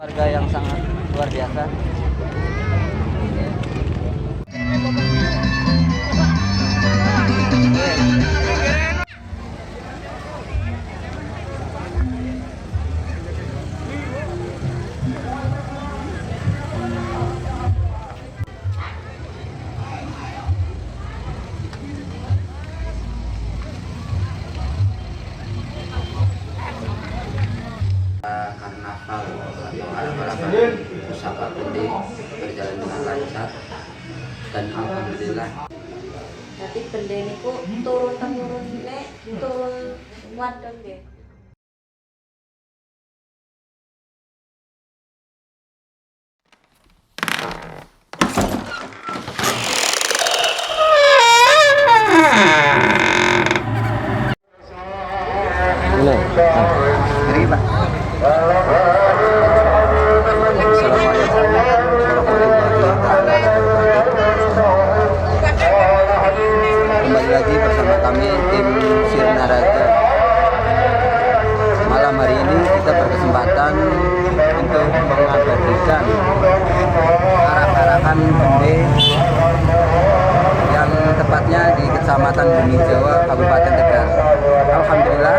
Warga yang sangat luar biasa. Karnaval arak-arakan Pusaka Bende berjalan dengan lancar dan alhamdulillah. Jadi bende niku turun temurun turun wadon nggih. Ini Pak. Assalamualaikum warahmatullahi wabarakatuh. Kembali lagi bersama kami tim Sirna Raja. Malam hari ini kita berkesempatan untuk mengabadikan arak-arakan bende yang tepatnya di Kecamatan Bumi Jawa, Kabupaten Tegal. Alhamdulillah,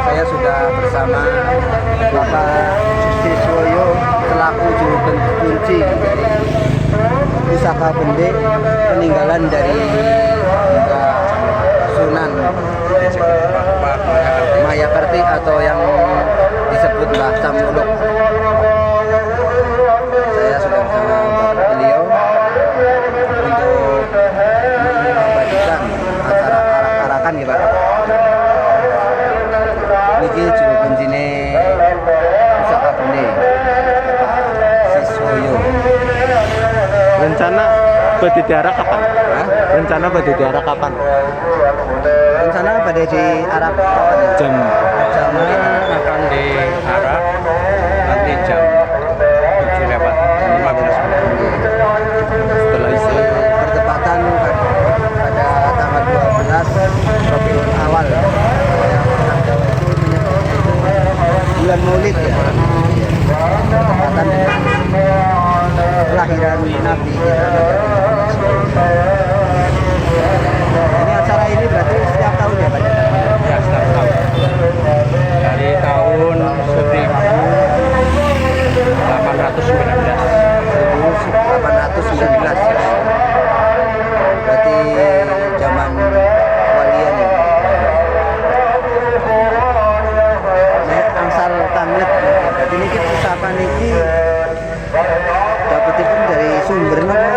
saya sudah bersama Bapak Siswoyo selaku juru kunci dari Pusaka Bende peninggalan dari Sunan Mayakerti atau yang disebut Mbah Camuluk. Saya sudah bersama Bapak beliau untuk mengabadikan acara arak-arakan ya Pak. Niki juru kuncine Pusaka Bende Bapak Siswoyo. Rencana badhe diarak kapan? Hah? Rencana badhe diarak kapan? Rencana pada diarak kapan ya? Jam Mungkin akan diarah nanti jam 7:15. setelah itu bertepatan pada tanggal 12 Rabiul Awal yang orang Jawa itu menyebut bulan Maulid ya. Bertepatan dengan kelahiran Nabi kita Nabi Muhammad SAW. Ini acara ini berarti setiap tahun ya Pak? Ya, setiap tahun. Dari tahun 1819. 1819 ya. Berarti zaman walian ya. Nek angsal tamlet berarti niki pusaka niki dapetipun dari sumber napa?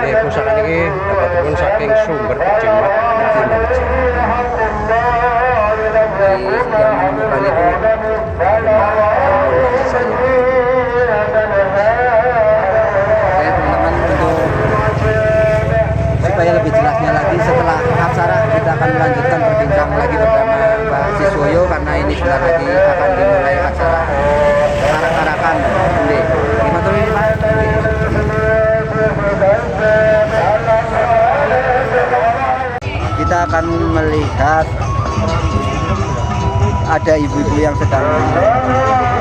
Di pusaka ini dapatipun saking sumber Pejimat. Di zaman bukan itu Oke teman-teman, untuk supaya lebih jelasnya lagi setelah acara kita akan melanjutkan berbincang lagi bersama Pak Siswoyo karena ini sebentar lagi akan dimulai acara arak-arakan bende. Gimana tuh ini Pak? Kita akan melihat ada ibu-ibu yang sedang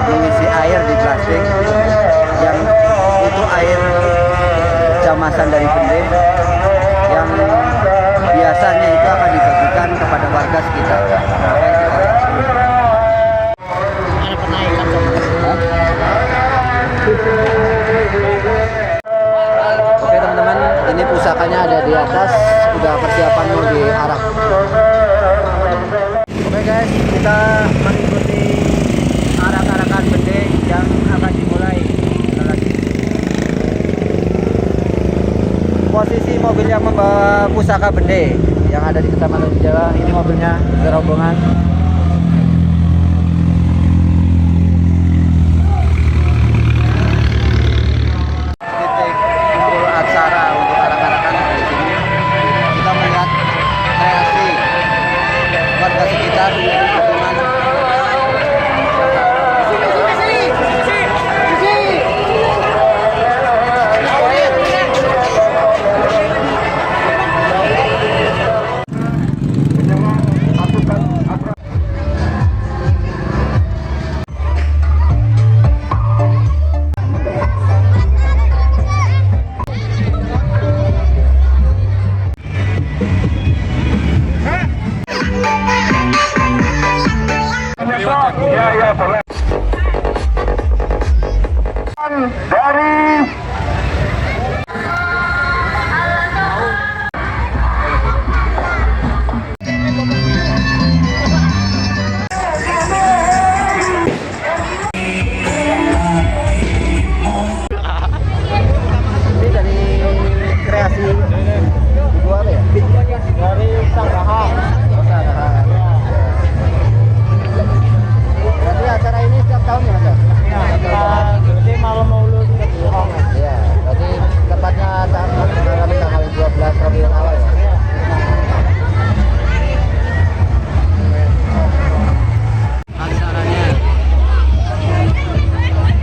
mengisi air di plastik yang itu air jamasan dari bende yang biasanya itu akan dibagikan kepada warga sekitar. Oke teman-teman, ini pusakanya ada di atas, udah persiapan mau diarak. Oke guys, kita mengikuti arak-arakan bende yang akan dimulai. Posisi mobil yang membawa pusaka bende yang ada di Kecamatan Jawa, ini mobilnya serombongan. Titik kumpul acara untuk arak-arakan di sini. Kita melihat reaksi warga sekitar dukungan. dari Ini dari kreasi ibu apa ya? Dari Sanggaha. Oh, Sanggaha. Berarti acara ini setiap tahun ya, Mas? Ya, berarti malam Maulud Kedua. Iya, berarti tepatnya tanggal 12 Rabiul Awal ya. Acaranya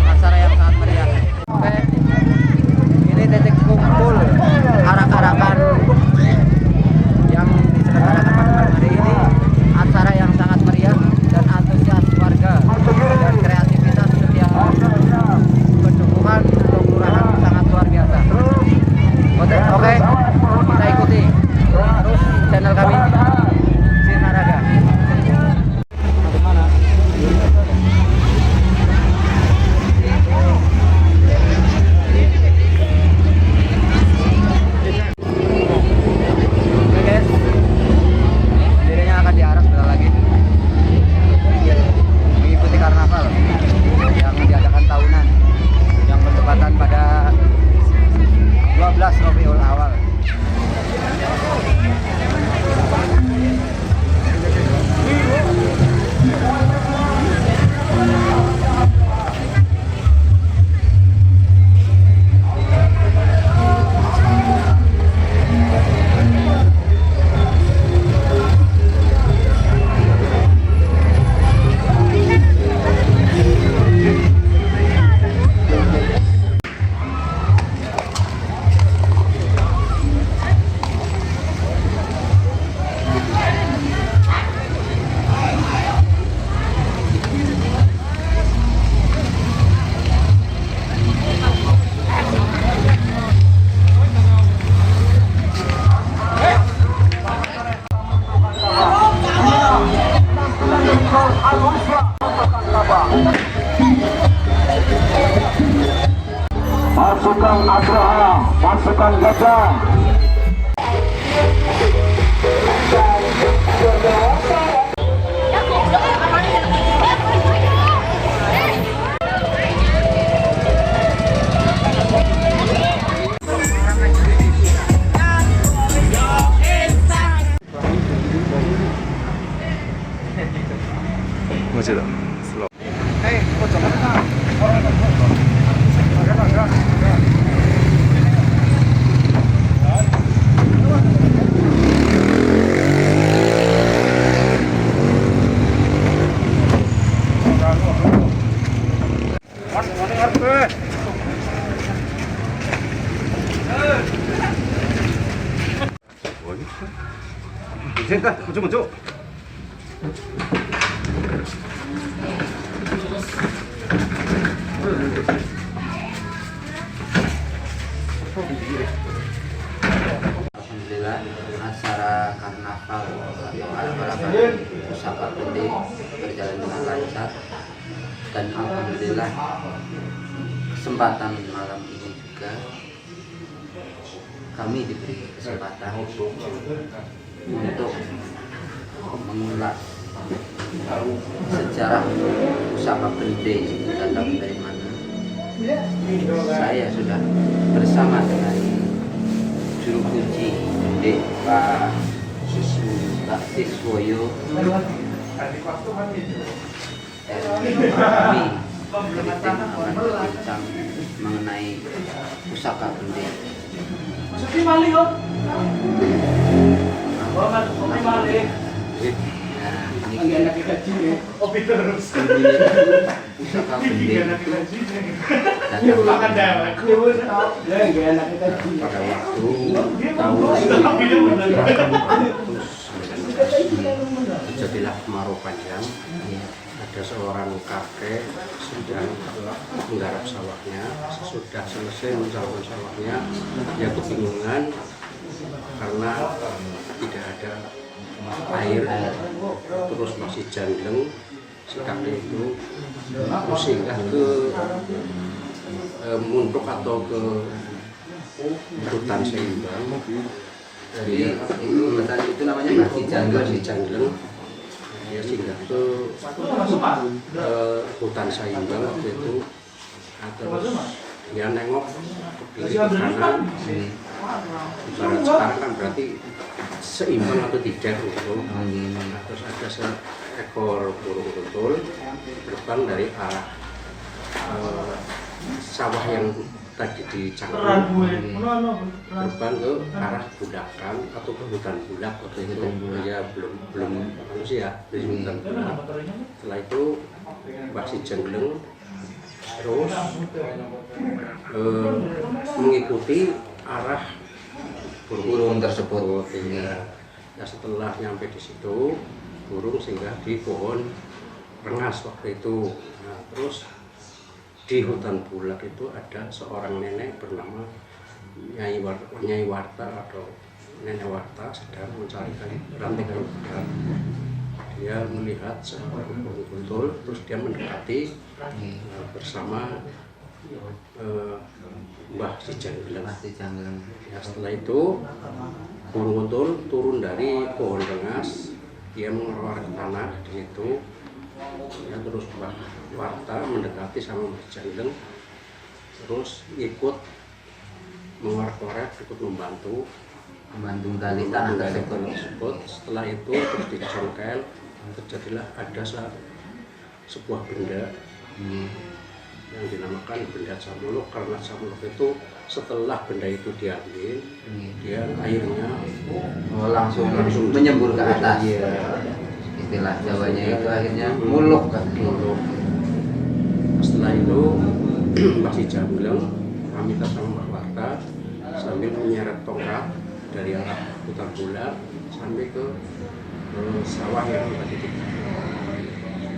acara yang sangat meriah. Oke, ini titik kumpul arak-arakan yang diselenggarakan pada malam hari ini. Acara yang sangat meriah dan antusias warga dan kreativitas setiap pendukungan untuk kelurahan sangat luar biasa. Oke, kita ikuti terus channel kami Sinaraga. Oke guys, dirinya akan diarak sebentar lagi mengikuti karnaval yang diadakan tahunan yang bertepatan pada 12 Rabiul Awal. pasukan Abraha, pasukan gajah. Masih dah. Slow. Senta, muncul. Alhamdulillah acara karnaval atau arak-arakan Pusaka Gede berjalan dengan lancar dan alhamdulillah kesempatan malam ini juga kami diberi kesempatan untuk mengulas sejarah Pusaka Gede datang dari mana. Saya sudah bersama dengan juru kunci Pak Siswoyo kami akan berbincang mengenai Pusaka Gede. Pusaka Gede pada waktu tahun terjadilah kemarau panjang. Ada seorang kakek sedang menggarap sawahnya. Sesudah selesai mencapai sawahnya, dia kebingungan karena tidak ada air, terus masih janggleng. Si kakek itu singgah ke muntuk atau ke hutan seimbang. Jadi itu namanya Mbah Cijangleng. Dia singgah ke hutan seimbang waktu itu. Terus dia nengok ke kiri ke kanan. Ibarat sekarang kan berarti seimbang atau tidak gitu. Terus ada seekor burung kuntul terbang dari arah sawah yang tadi dicangkul, terbang ke arah Budakan atau ke hutan bulak waktu itu. Ya belum manusia dari hutan bulak. Setelah itu Mbah Cijangleng terus mengikuti arah burung tersebut. Ya, setelah nyampe di situ, burung singgah di pohon rengas waktu itu. Nah, terus di hutan bulak itu ada seorang nenek bernama Nyai Warta atau Nenek Warta sedang mencari ranting kayu bakar. Dia melihat seorang burung kuntul, terus dia mendekati bersama Mbah Cijangleng. Ya, setelah itu burung kuntul turun dari pohon rengas, dia mengeluarkan tanah di situ. Ya, terus Mbah Warta mendekati sama Mbah Cijangleng, terus ikut mengorek-korek, ikut membantu gali tanah tersebut. Setelah itu terus dicongkel, terjadilah ada sebuah benda yang dinamakan benda Camuluk, karena Camuluk itu setelah benda itu diambil, dia airnya langsung menyembur ke atas. Istilah Jawanya itu akhirnya muluk kan. Setelah itu Mbah Cijangleng pamitan sama Mbah Warta sambil menyeret tongkat dari arah hutan bulak sampai ke sawah yang tadi itu.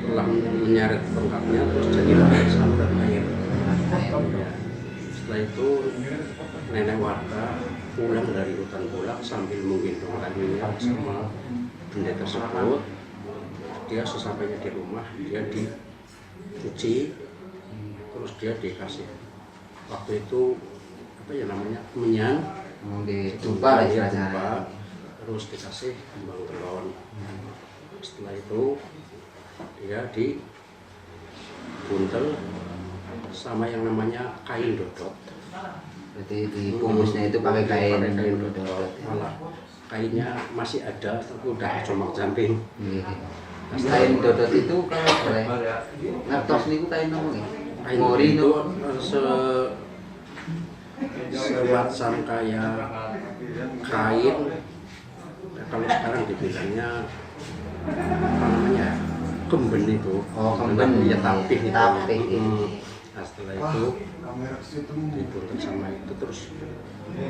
Setelah menyeret tongkatnya terus jadilah saluran air. Ya. Setelah itu Nenek Warta pulang dari hutan bulak sambil menggendong kayunya sama benda tersebut. Dia sesampainya di rumah, dia dicuci, terus dia dikasih waktu itu apa ya namanya menyan, ditumpa istilahnya, terus dikasih kembang telon. Setelah itu dia dibuntel sama yang namanya kain dodot. Berarti dibungkusnya itu pakai kain dodot. Malah kainnya masih ada, tapi udah jomplang-jamping. Kain dodot itu kalau boleh ngertos niku kain apa nggih? Kain itu semacam kayak kain. Kalau sekarang dibilangnya apa namanya, kemben itu. Oh, kemben ya, tapih itu. Tapih. Nah, setelah itu dibuntel sama itu, terus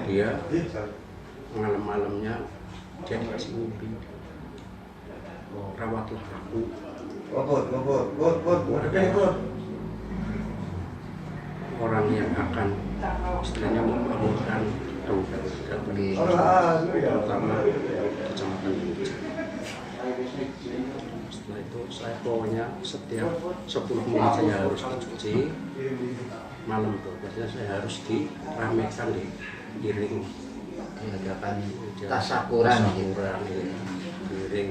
dia malam-malamnya dia dikasih mimpi, rawatlah aku. Orang yang akan istilahnya membangunkan kaum-kaum terutama Kecamatan Buja. Setelah itu saya pokoknya setiap 10 menit saya harus dicuci, malam itu biasanya saya harus diramekan di ring, diadakan tasakuran piring.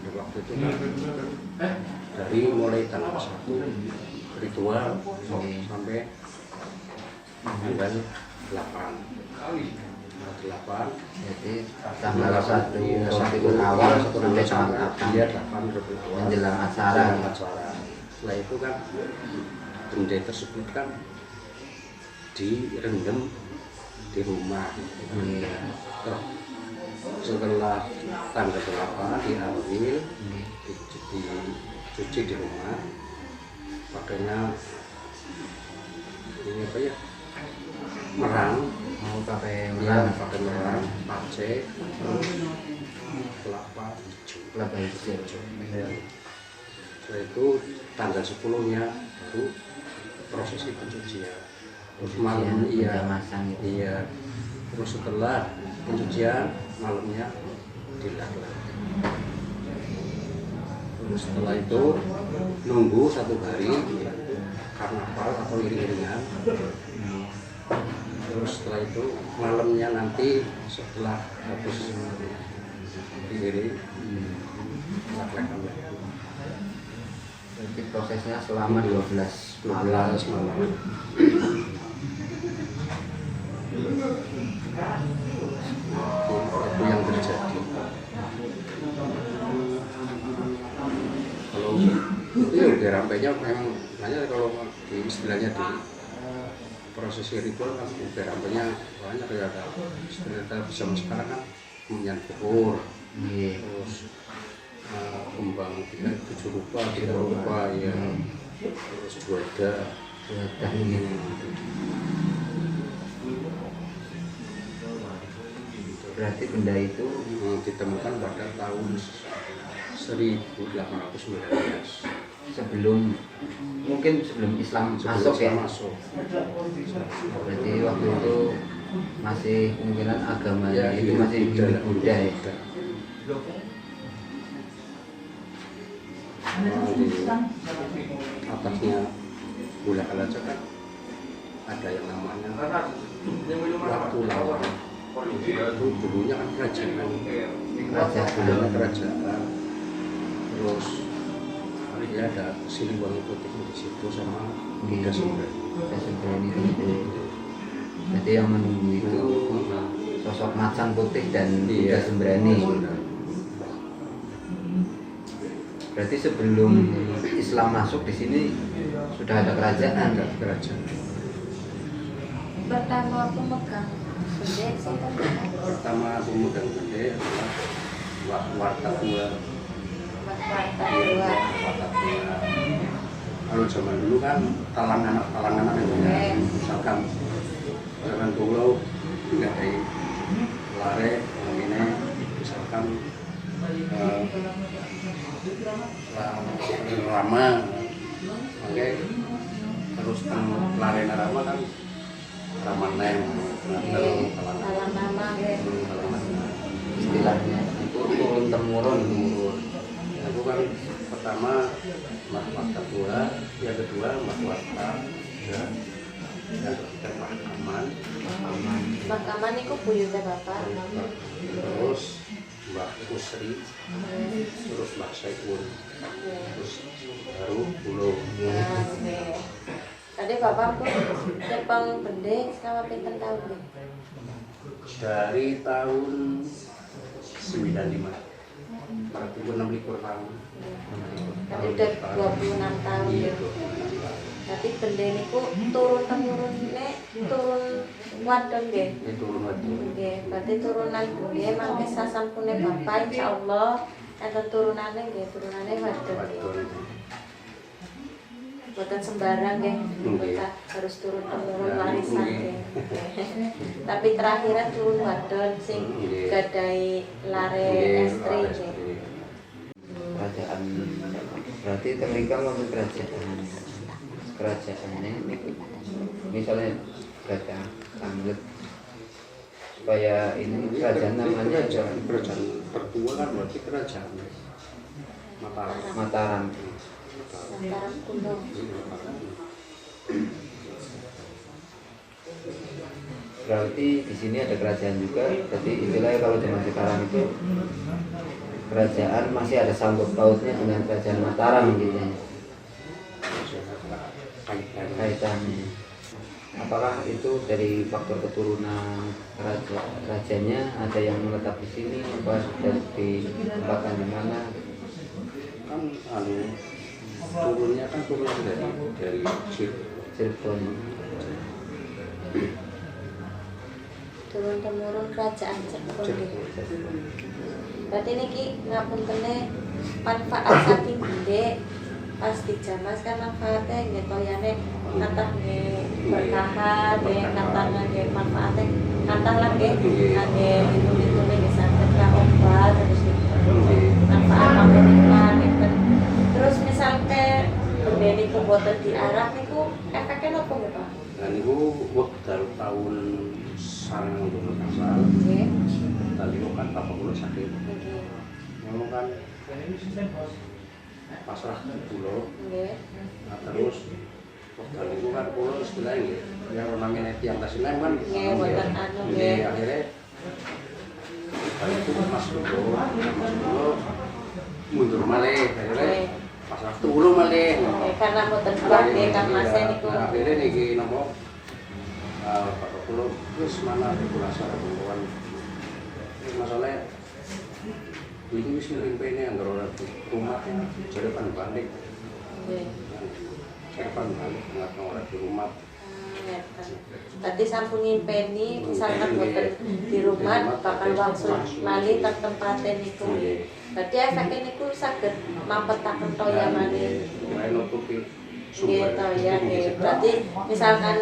Pada waktu itu kan dari mulai tanggal 1 ritual sampai tanggal 8. Jadi tanggal 1 Rabiul Awal sampai tanggal 8 menjelang acara. Setelah itu kan benda tersebut kan direndam di rumah. Setelah tanggal 8 diambil, dicuci di rumah, pakainya ini apa ya, merang, pakai merang, pace, kelapa hijau. Setelah itu tanggal 10-nya baru prosesi pencucian. Terus malam iya. Terus setelah pencucian malamnya dilaklah. Terus setelah itu nunggu 1 hari karnaval atau iring-iringan. Terus setelah itu malamnya nanti setelah habis diiring lek-lekan. Berarti prosesnya selama 12 malam. 12 malam. Itu yang terjadi. Kalau itu ya udah rampainya memang banyak, kalau di istilahnya di prosesi ritual kan udah rampainya banyak ya, ada sebenarnya bisa sekarang kan punya kubur, Iya. terus kembang 7 rupa, 3 rupa ya, terus juada. Sudah gitu. Berarti benda itu Ditemukan pada tahun 1819 mungkin sebelum Islam masuk ya. masuk. Berarti waktu itu masih kemungkinan agamanya Ya, itu masih Buddha ya. Di atasnya Bula Kalaja kan ada yang namanya Waktu Lawang. Itu dulunya kan kerajaan. Dulunya kerajaan. Terus dia ada Siliwangi Putih di situ sama Buddha Sembrani. Buddha Sembrani itu. Berarti yang menunggu itu sosok macan putih dan Buddha Sembrani. Berarti sebelum Islam masuk di sini sudah ada kerajaan. Ada kerajaan. Pertama aku megang bende sih kan. Pertama aku megang bende adalah Warta Tua. Warta Iya, dua. Warta Tua. Kalau zaman dulu kan talangan itu ya, misalkan pulau nggak ada lare yang ini, misalkan lama, oke, terus kan lare narama kan ramanen, Dalam nama Istilahnya itu turun temurun. aku kan pertama Mas Warta Tua, yang kedua Mas Warta, ya, yang ketiga Mahkaman, Mahkaman itu buyutnya bapak. terus Mbak Kusri, terus Mbak Saiful, terus baru Pulau. Nah, oke. Tadi bapak pun tepang bende selama pinten tahun nih? Dari tahun 95, berarti 26 tahun. Tadi udah 26 tahun ya. Iya, 26 tahun. Tapi bende niku turun temurun nek turun wadon nggih. Ini turun lagi. Nggih, berarti turunan nggih mangke sasampune bapak insyaallah enten turunane nggih, turunane wadon nggih. Wadon. Boten sembarang nggih, Nggih. kita harus turun temurun Ya, warisan nggih. nggih. Tapi terakhirnya turun wadon sing Nggih. gadai lare Nggih, estri nggih. estri. Kerajaan berarti ketika untuk kerajaannya ini misalnya kerajaan Sanglet supaya ini kerajaan namanya kerajaan tertua kan berarti kerajaan Mataram. Mataram. Antara kuno. Berarti di sini ada kerajaan juga. Jadi istilahnya kalau zaman sekarang itu kerajaan masih ada sangkut pautnya dengan kerajaan Mataram gitu ya. Kaitannya. Apakah itu dari faktor keturunan rajanya ada yang menetap di sini, apa sudah ditempatkan di mana? Kan turunnya kan turun dari Cirebon. Turun temurun kerajaan Cirebon nggih. Berarti niki ngapuntene manfaat saking gede pas dijamas kan manfaatnya nggih toyane kathah nggih berkah nggih kathah nggih manfaatnya kathah lah nggih kangge itu-itune nggih saged ka obat terus manfaat pamrentahan ngeten. Terus misalnya bende niku boten diarah niku efeknya napa nggih Pak? dan itu wekdal tahun sarang untuk kasar Nggih. tadi kan bapak kula sakit Nggih. ngomong kan pasrah di pulau. Nggih. Nah, terus Wekdal itu kan kula istilahnya yang namanya tiang Tasinem kan Nggih, wonten anu nggih nggih. akhirnya itu Mas Lulu mundur malih akhirnya pas waktu ulu malih Karena mboten kuat nggih Kang Mas niku. Nah, akhirnya niki napa Pak Kulo wis mana regulasi pembuatan masalahnya ini wis ngimpene anggere ora rumah jare pan balik Nggih. Serpan balik nggak ora di rumah Tadi sampun ngimpeni misalkan boten di rumah bakal wangsul malih teng tempate niku. Berarti efeknya niku saged mampetaken toya malih. mulai nutupi Nggih toya nggih. Berarti misalkan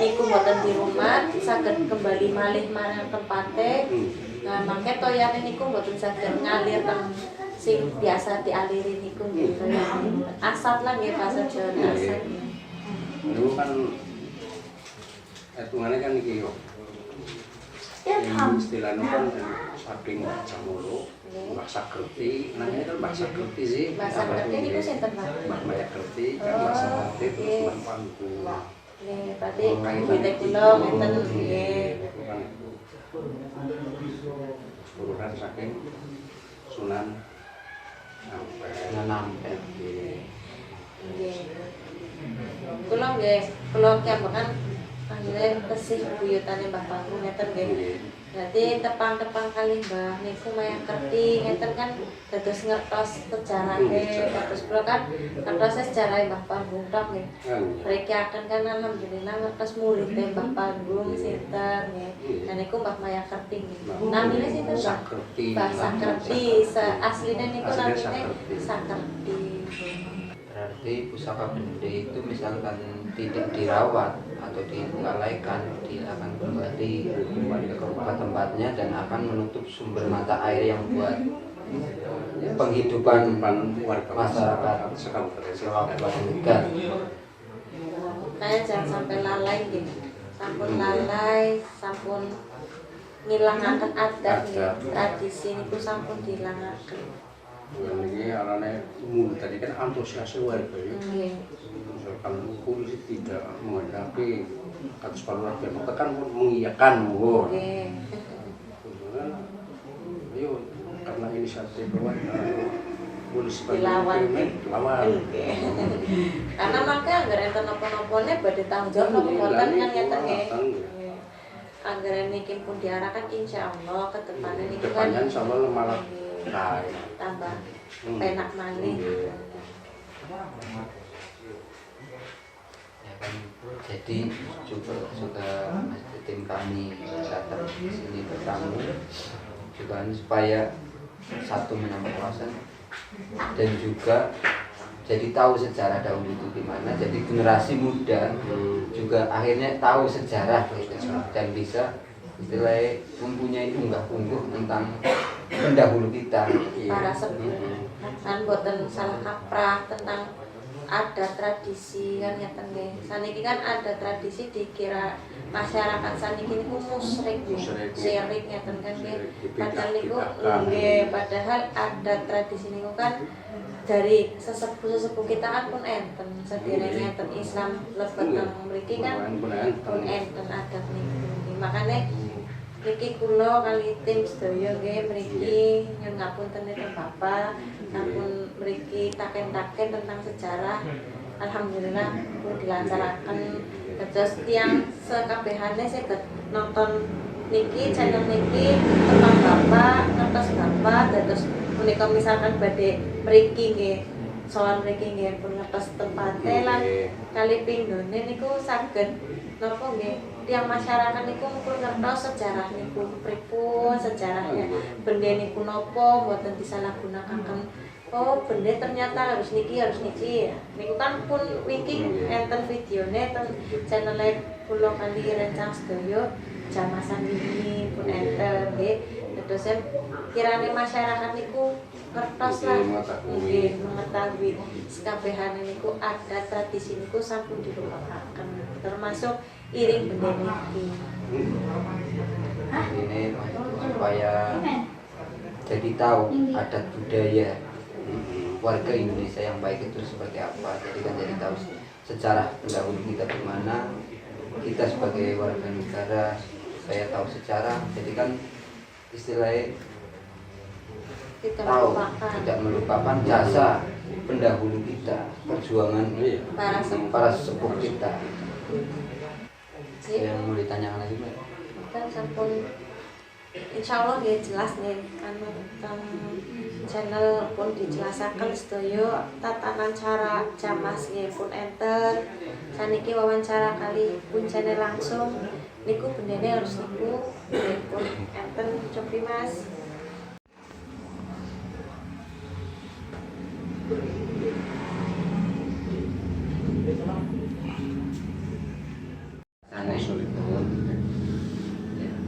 niku boten di rumah saged kembali malih marang tempate. Nah, mangke toyane niku boten saged ngalir teng sing biasa dialiri niku nggih. Asat lah nggih bahasa Jawa asat. Dulu kan hitungannya kan iki yo. Yang istilahnya kan saking jamuro, Mbak Sakerti, namanya kan Mbak Sakerti sih. Mbak Sakerti niku sinten Pak? Mbak Maya Kerti, kan Mbak Sakerti terus Nggih. Mbak Pangku. Nggih, berarti bete kula ngeten nggih. Itu kan urutan saking Sunan sampai Nampe. Nggih. Kula nggih, kula kiambakan akhirnya tesih buyutane Mbah Pangku ngeten nggih. Berarti tepang-tepang kali Mbah niku Maya Kerti ngeten kan dados ngertos sejarahe, dados kula kan ngertos sejarah Mbah Panggung tok nggih. Mriki akan kan alhamdulillah ngertos muridé Mbah Panggung sinten nggih. Dan niku Mbah Maya Kerti nggih. Namine sinten Mbah? Sakerti. Mbah Sakerti, asline niku namine Sakerti. Berarti pusaka benda itu misalkan tidak dirawat atau dilalaikan, dia akan kembali ke tempat-tempatnya dan akan menutup sumber mata air yang buat penghidupan warga masyarakat Kabupaten Tegal. Kayak jangan sampai lalai gitu. Sampun lalai, sampun ngilangaken adat nggih. Tradisi niku sampun dilangaken. Ini arane tadi kan antusias warga ya. Nggih. Misalkan polisi tidak menghadapi kasus keluarga, maka kan mengiyakan monggo. Nggih. Ayo karena inisiatif warga polisi Dilawan. dilawan. Nggih. Karena mangke anggere enten napa-napane badhe tanggung jawab napa boten kan ngeten nggih. Nggih. Anggere niki pun diarahkan insyaallah ke depannya niki kan Depannya insyaallah malah baik. tambah penak malih. Ya kan, jadi juga tim kami datang di sini bertamu juga supaya satu menambah wawasan dan juga jadi tahu sejarah dahulu itu gimana, jadi generasi muda juga akhirnya tahu sejarah gitu, dan bisa istilahnya mempunyai unggah-ungguh tentang pendahulu kita. Para sepuh kan boten salah kaprah tentang adat tradisi kan ngeten nggih. Saniki kan ada tradisi dikira masyarakat saniki niku musyrik nggih. Syirik ngeten kan nggih. Padahal niku nggih, padahal adat tradisi niku kan dari sesepuh-sesepuh kita kan pun enten sedherenge enten Islam lebet teng mriki kan pun enten adat niku. Makane niki kula kali tim sedaya nggih mriki nyuwun ngapunten teng Bapak sampun mriki taken-taken tentang sejarah. Alhamdulillah pun dilaksanakan terus tiyang sekabehane saged nonton niki channel niki tentang Bapak, ngertos Bapak terus menika misalkan badhe mriki nggih soal mriki nggih pun ngertos tempate lan kali pinggone niku saged napa nggih tiang masyarakat niku pun ngertos sejarah niku pripun sejarahnya benda niku napa mboten disalahgunakaken. Oh benda ternyata harus niki ya. Niku kan pun wingi enten videone teng channel kula kali rencang sedaya jamasan wingi pun enten nggih. Terus kirane masyarakat niku ngertos lah nggih mengetahui sekabehane niku adat tradisi niku sampun dilupaken termasuk iring benda niki. Ini supaya jadi tahu adat budaya warga Indonesia yang baik itu seperti apa. Jadi kan jadi tahu sejarah pendahulu kita gimana, kita sebagai warga negara supaya tahu sejarah. Jadi kan istilahnya Tidak tahu, melupakan tidak melupakan jasa pendahulu kita, perjuangan para para sepuh kita. Jadi, Yang mau ditanyakan lagi Mbak? kan sampun insya Allah ya jelas nih anu channel pun dijelasaken sedaya tatanan cara jamas nggih pun enter. Saniki wawancara kali kuncene langsung niku bendene harus niku nggih pun enter cobi Mas.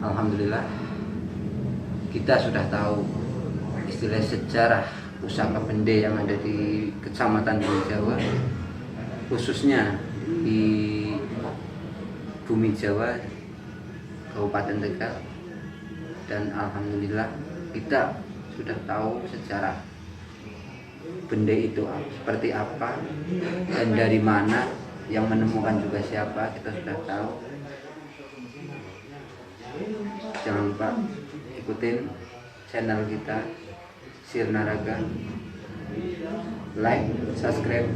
Alhamdulillah kita sudah tahu istilah sejarah pusaka bende yang ada di Kecamatan Bumi Jawa, khususnya di Bumi Jawa, Kabupaten Tegal. Dan alhamdulillah kita sudah tahu sejarah benda itu seperti apa dan dari mana, yang menemukan juga siapa, kita sudah tahu. Jangan lupa ikutin channel kita Sirna Raga, like, subscribe,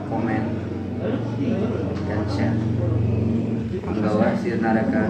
komen, dan share. Membawa Sirna Raga